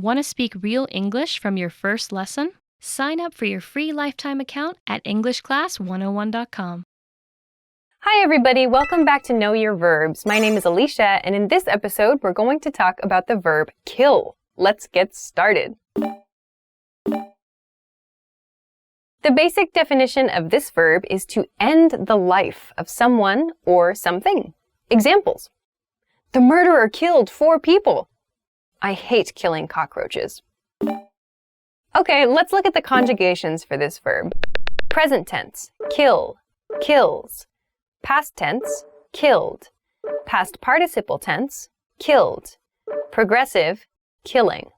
Want to speak real English from your first lesson? Sign up for your free lifetime account at EnglishClass101.com. Hi everybody, welcome back to Know Your Verbs. My name is Alicia, and in this episode, we're going to talk about the verb kill. Let's get started. The basic definition of this verb is to end the life of someone or something. Examples. The murderer killed 4 people. I hate killing cockroaches. Okay, let's look at the conjugations for this verb. Present tense, kill, kills. Past tense, killed. Past participle tense, killed. Progressive, killing.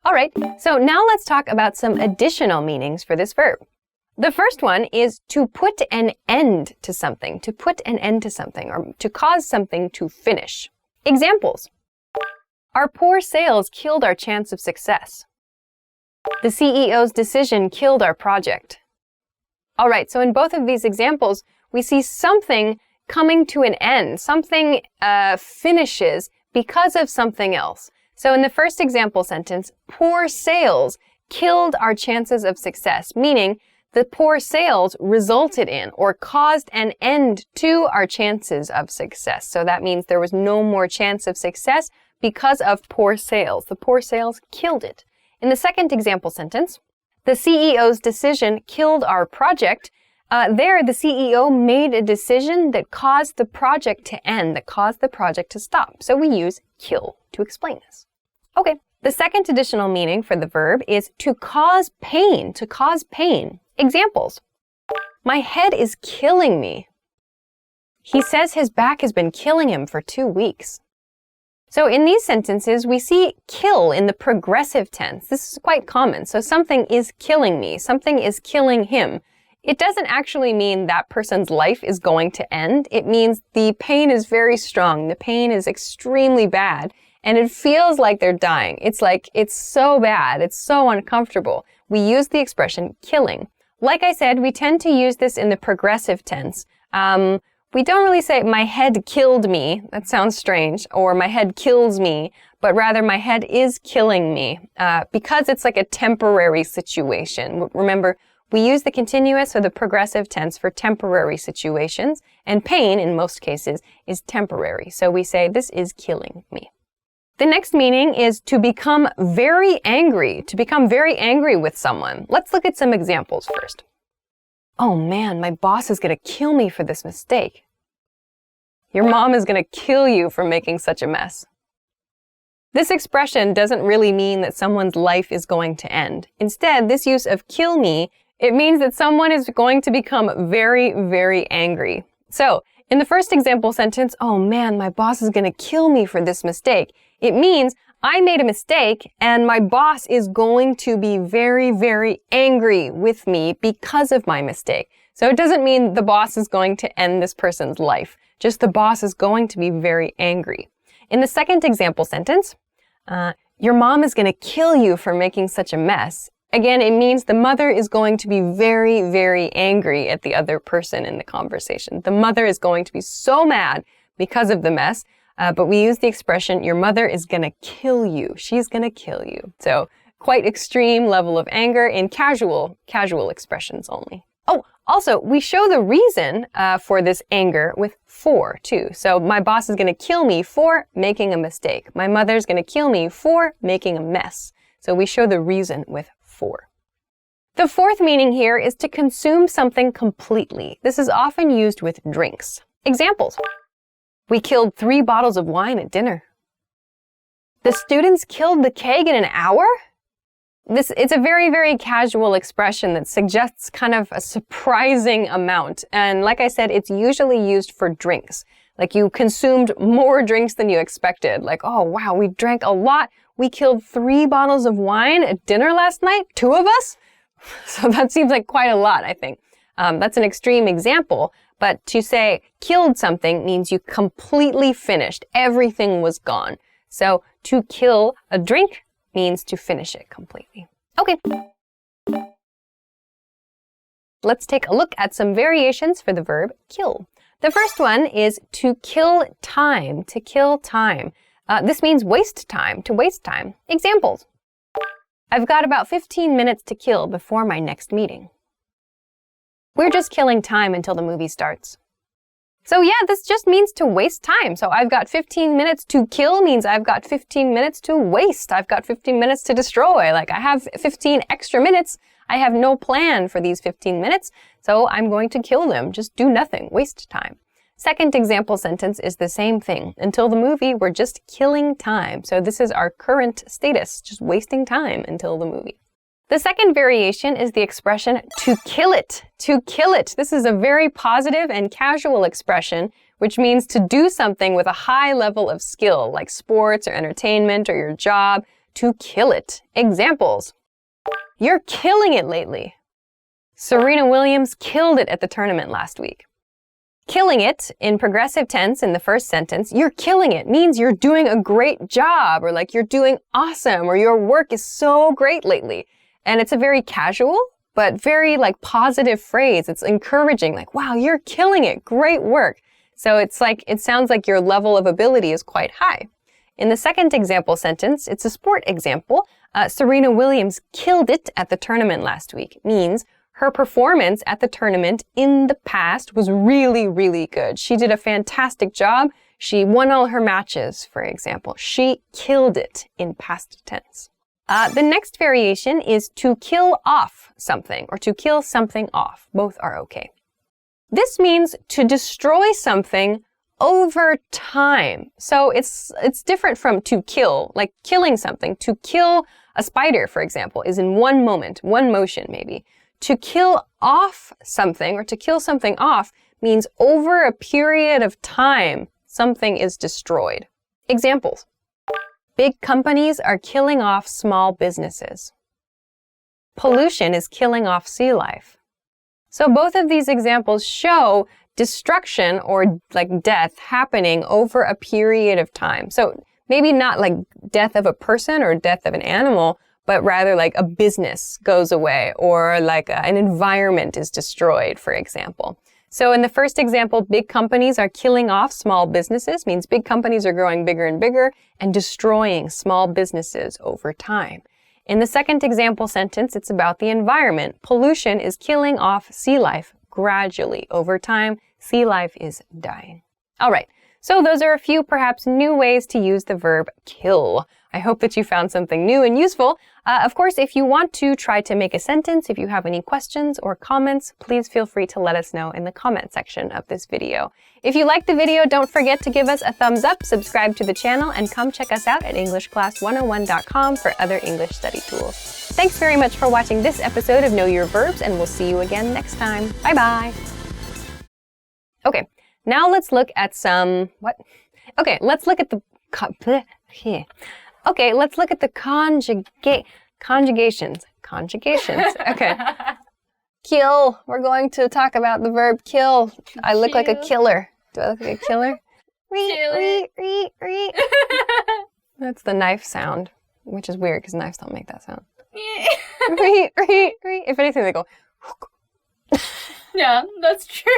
All right, so now let's talk about some additional meanings for this verb. The first one is to put an end to something, to put an end to something, or to cause something to finish. Examples. Our poor sales killed our chance of success. The CEO's decision killed our project. All right, so in both of these examples, we see something coming to an end. Something finishes because of something else. So in the first example sentence, poor sales killed our chances of success, meaning the poor sales resulted in or caused an end to our chances of success. So that means there was no more chance of success because of poor sales. The poor sales killed it. In the second example sentence, the CEO's decision killed our project. There, the CEO made a decision that caused the project to end, that caused the project to stop. So we use kill to explain this. Okay, the second additional meaning for the verb is to cause pain, to cause pain. Examples. My head is killing me. He says his back has been killing him for 2 weeks. So in these sentences, we see kill in the progressive tense. This is quite common. So something is killing me, something is killing him. It doesn't actually mean that person's life is going to end. It means the pain is very strong. The pain is extremely bad, and it feels like they're dying. It's like, it's so bad. It's so uncomfortable. We use the expression killing. Like I said, we tend to use this in the progressive tense. We don't really say, my head killed me. That sounds strange. Or my head kills me. But rather, my head is killing me. Because it's like a temporary situation. Remember, we use the continuous or the progressive tense for temporary situations. And pain, in most cases, is temporary. So we say, this is killing me. The next meaning is to become very angry. To become very angry with someone. Let's look at some examples first. Oh man, my boss is going to kill me for this mistake. Your mom is going to kill you for making such a mess. This expression doesn't really mean that someone's life is going to end. Instead, this use of kill me, it means that someone is going to become very, very angry. So, in the first example sentence, oh man, my boss is going to kill me for this mistake. It means I made a mistake and my boss is going to be very, very angry with me because of my mistake. So it doesn't mean the boss is going to end this person's life. Just the boss is going to be very angry. In the second example sentence, your mom is going to kill you for making such a mess. Again, it means the mother is going to be very, very angry at the other person in the conversation. The mother is going to be so mad because of the mess, but we use the expression, your mother is going to kill you. She's going to kill you. So quite extreme level of anger in casual expressions only. Oh, also, we show the reason for this anger with for, too. So my boss is going to kill me for making a mistake. My mother's going to kill me for making a mess. So we show the reason with for. The fourth meaning here is to consume something completely. This is often used with drinks. Examples. We killed 3 bottles of wine at dinner. The students killed the keg in an hour? It's a very, very casual expression that suggests kind of a surprising amount. And like I said, it's usually used for drinks. Like you consumed more drinks than you expected. Like, oh wow, we drank a lot. We killed 3 bottles of wine at dinner last night? 2 of us? So that seems like quite a lot, I think. That's an extreme example. But to say killed something means you completely finished. Everything was gone. So to kill a drink means to finish it completely. Okay. Let's take a look at some variations for the verb kill. The first one is to kill time, to kill time. This means waste time, to waste time. Examples. I've got about 15 minutes to kill before my next meeting. We're just killing time until the movie starts. So yeah, this just means to waste time. So I've got 15 minutes to kill means I've got 15 minutes to waste. I've got 15 minutes to destroy. Like I have 15 extra minutes. I have no plan for these 15 minutes, so I'm going to kill them. Just do nothing, waste time. Second example sentence is the same thing. Until the movie, we're just killing time. So this is our current status, just wasting time until the movie. The second variation is the expression to kill it. To kill it. This is a very positive and casual expression, which means to do something with a high level of skill, like sports or entertainment or your job. To kill it. Examples. You're killing it lately. Serena Williams killed it at the tournament last week. Killing it, in progressive tense in the first sentence, you're killing it means you're doing a great job, or like you're doing awesome, or your work is so great lately. And it's a very casual, but very like positive phrase. It's encouraging, like, wow, you're killing it. Great work. So it's like, it sounds like your level of ability is quite high. In the second example sentence, it's a sport example. Serena Williams killed it at the tournament last week means her performance at the tournament in the past was really, really good. She did a fantastic job. She won all her matches, for example. She killed it in past tense. The next variation is to kill off something or to kill something off. Both are okay. This means to destroy something over time. So it's different from to kill, like killing something. To kill a spider, for example, is in one moment, one motion maybe. To kill off something or to kill something off means over a period of time, something is destroyed. Examples. Big companies are killing off small businesses. Pollution is killing off sea life. So both of these examples show destruction or like death happening over a period of time. So maybe not like death of a person or death of an animal, but rather like a business goes away or like an environment is destroyed, for example. So in the first example, big companies are killing off small businesses, means big companies are growing bigger and bigger and destroying small businesses over time. In the second example sentence, it's about the environment. Pollution is killing off sea life gradually. Over time, sea life is dying. All right, so those are a few perhaps new ways to use the verb kill. I hope that you found something new and useful. Of course, if you want to try to make a sentence, if you have any questions or comments, please feel free to let us know in the comment section of this video. If you liked the video, don't forget to give us a thumbs up, subscribe to the channel, and come check us out at EnglishClass101.com for other English study tools. Thanks very much for watching this episode of Know Your Verbs, and we'll see you again next time. Bye-bye. Okay, now let's look at some, Okay, let's look at the, Okay, let's look at the conjugations. Conjugations. Okay. Kill. We're going to talk about the verb kill. I look like a killer. Do I look like a killer? That's the knife sound, which is weird because knives don't make that sound. If anything, they go. Yeah, that's true.